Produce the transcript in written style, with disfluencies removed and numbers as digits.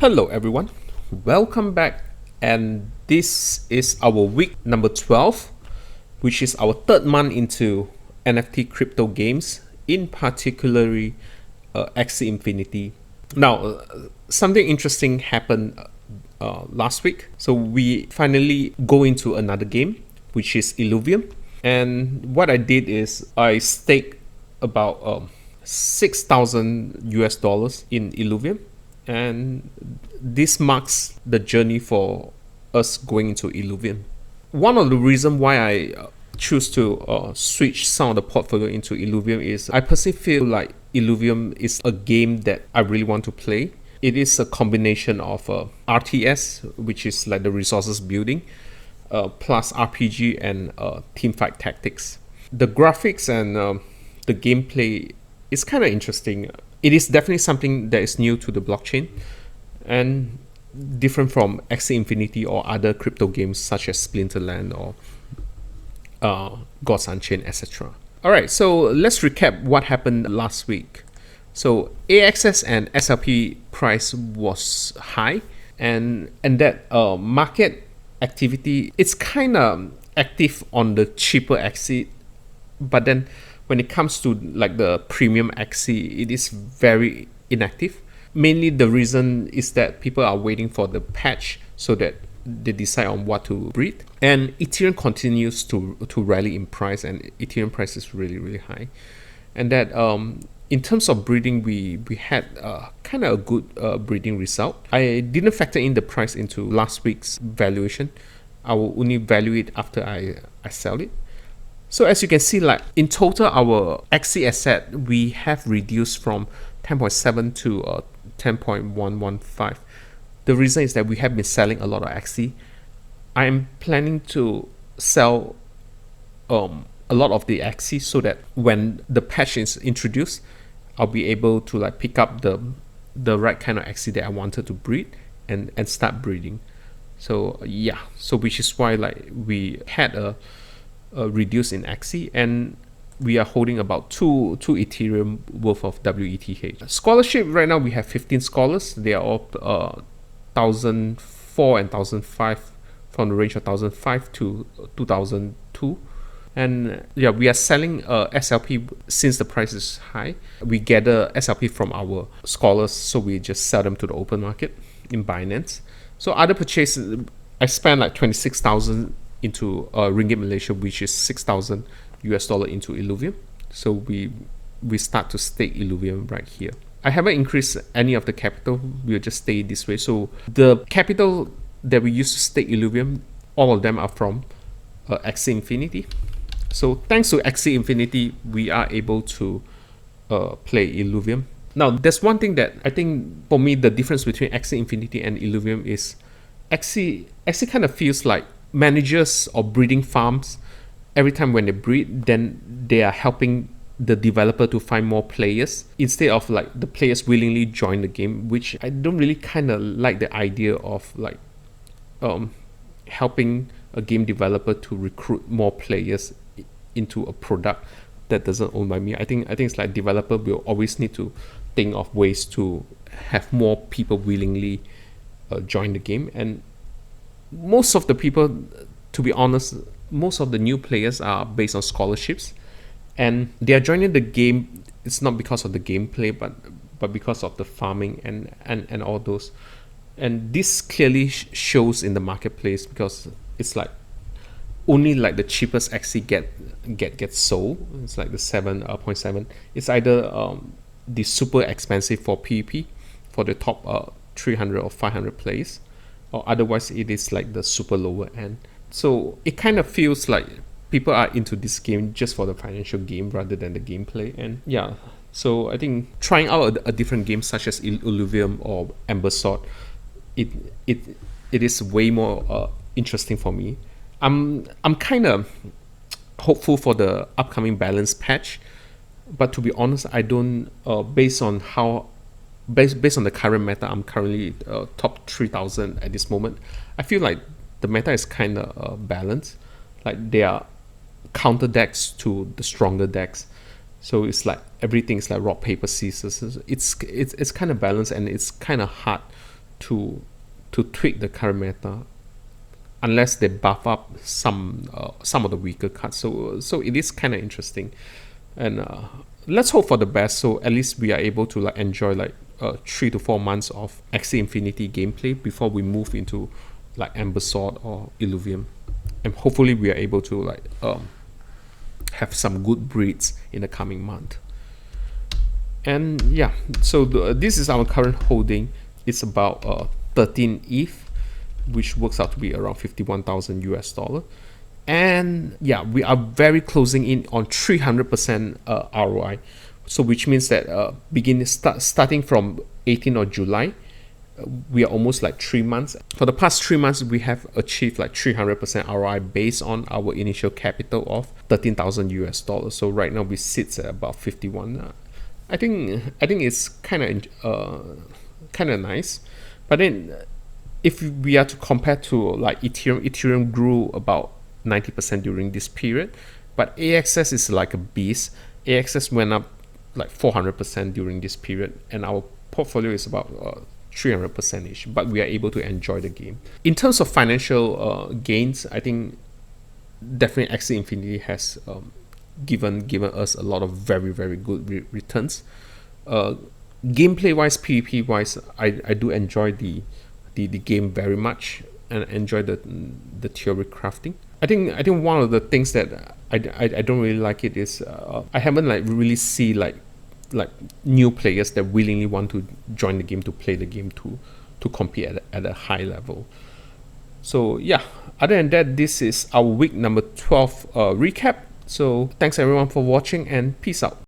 Hello everyone, welcome back, and this is our week number 12, which is our third month into NFT crypto games, in particularly Axie Infinity. Now, something interesting happened last week, so we finally go into another game, which is Illuvium. And what I did is I staked about 6,000 US dollars in Illuvium, and this marks the journey for us going into Illuvium. One of the reasons why I choose to switch some of the portfolio into Illuvium is I personally feel like Illuvium is a game that I really want to play. It is a combination of RTS, which is like the resources building, plus RPG and teamfight tactics. The graphics and the gameplay is kind of interesting. It is definitely something that is new to the blockchain and different from Axie Infinity or other crypto games such as Splinterland or Gods Unchained, etc. Alright, so let's recap what happened last week. So AXS and SLP price was high, and that market activity, it's kind of active on the cheaper Axie, but then when it comes to like the premium Axie, it is very inactive. Mainly the reason is that people are waiting for the patch so that they decide on what to breed. And Ethereum continues to rally in price, and Ethereum price is really high. And that in terms of breeding, we had kind of a good breeding result. I didn't factor in the price into last week's valuation. I will only value it after I sell it. So as you can see, like in total, our Axie asset, we have reduced from 10.7 to 10.115. The reason is that we have been selling a lot of Axie. I am planning to sell a lot of the Axie so that when the patch is introduced, I'll be able to like pick up the right kind of Axie that I wanted to breed and start breeding. So yeah, so which is why like we had a reduce in Axie, and we are holding about 2 Ethereum worth of WETH. Scholarship right now we have 15 scholars. They are all 1004 and 1005, from the range of 1005 to 2002. And yeah, we are selling SLP since the price is high. We gather SLP from our scholars, so we just sell them to the open market in Binance. So other purchases, I spent like 26,000 into Ringgit Malaysia, which is 6,000 US dollar into Illuvium. So we start to stake Illuvium right here. I haven't increased any of the capital. We'll just stay this way. So the capital that we use to stake Illuvium, all of them are from Axie Infinity. So thanks to Axie Infinity, we are able to play Illuvium. Now, there's one thing that I think for me, the difference between Axie Infinity and Illuvium is Axie kind of feels like managers or breeding farms. Every time when they breed, then they are helping the developer to find more players instead of like the players willingly join the game, which I don't really kind of like the idea of like helping a game developer to recruit more players into a product that doesn't own by me. I think it's like developer will always need to think of ways to have more people willingly join the game. And most of the people, to be honest, most of the new players are based on scholarships, and they are joining the game. It's not because of the gameplay, but because of the farming and all those. And this clearly shows in the marketplace, because it's like only like the cheapest Axie get sold. It's like the 7.7. It's either the super expensive for PvP for the top 300 or 500 players, or otherwise it is like the super lower end. So it kind of feels like people are into this game just for the financial game rather than the gameplay. And yeah, so I think trying out a different game such as Illuvium or Ember Sword, it is way more interesting for me. I'm kind of hopeful for the upcoming balance patch, but to be honest, I don't based on the current meta, I'm currently top 3,000 at this moment. I feel like the meta is kind of balanced. Like there are counter decks to the stronger decks, so it's like everything's like rock paper scissors. It's kind of balanced, and it's kind of hard to tweak the current meta, unless they buff up some of the weaker cards. So it is kind of interesting, and let's hope for the best. So at least we are able to like enjoy like 3 to 4 months of Axie Infinity gameplay before we move into like Ember Sword or Illuvium, and hopefully we are able to like have some good breeds in the coming month. And yeah, so this is our current holding. It's about 13 ETH, which works out to be around 51,000 US dollar. And yeah, we are very closing in on 300% ROI. So which means that starting from 18th of July, we are almost like 3 months. For the past 3 months, we have achieved like 300% ROI based on our initial capital of 13,000 US dollars. So right now we sit at about 51. I think it's kind of nice. But then if we are to compare to like Ethereum grew about 90% during this period, but AXS is like a beast. AXS went up like 400% during this period, and our portfolio is about 300% ish, but we are able to enjoy the game. In terms of financial gains, I think definitely Axie Infinity has given us a lot of very, very good returns. Gameplay wise, PvP wise, I do enjoy the game very much, and enjoy the theory crafting. I think one of the things that I don't really like it is I haven't like really see like new players that willingly want to join the game to play the game to compete at a high level. So yeah, other than that, this is our week number 12 recap. So thanks everyone for watching, and peace out.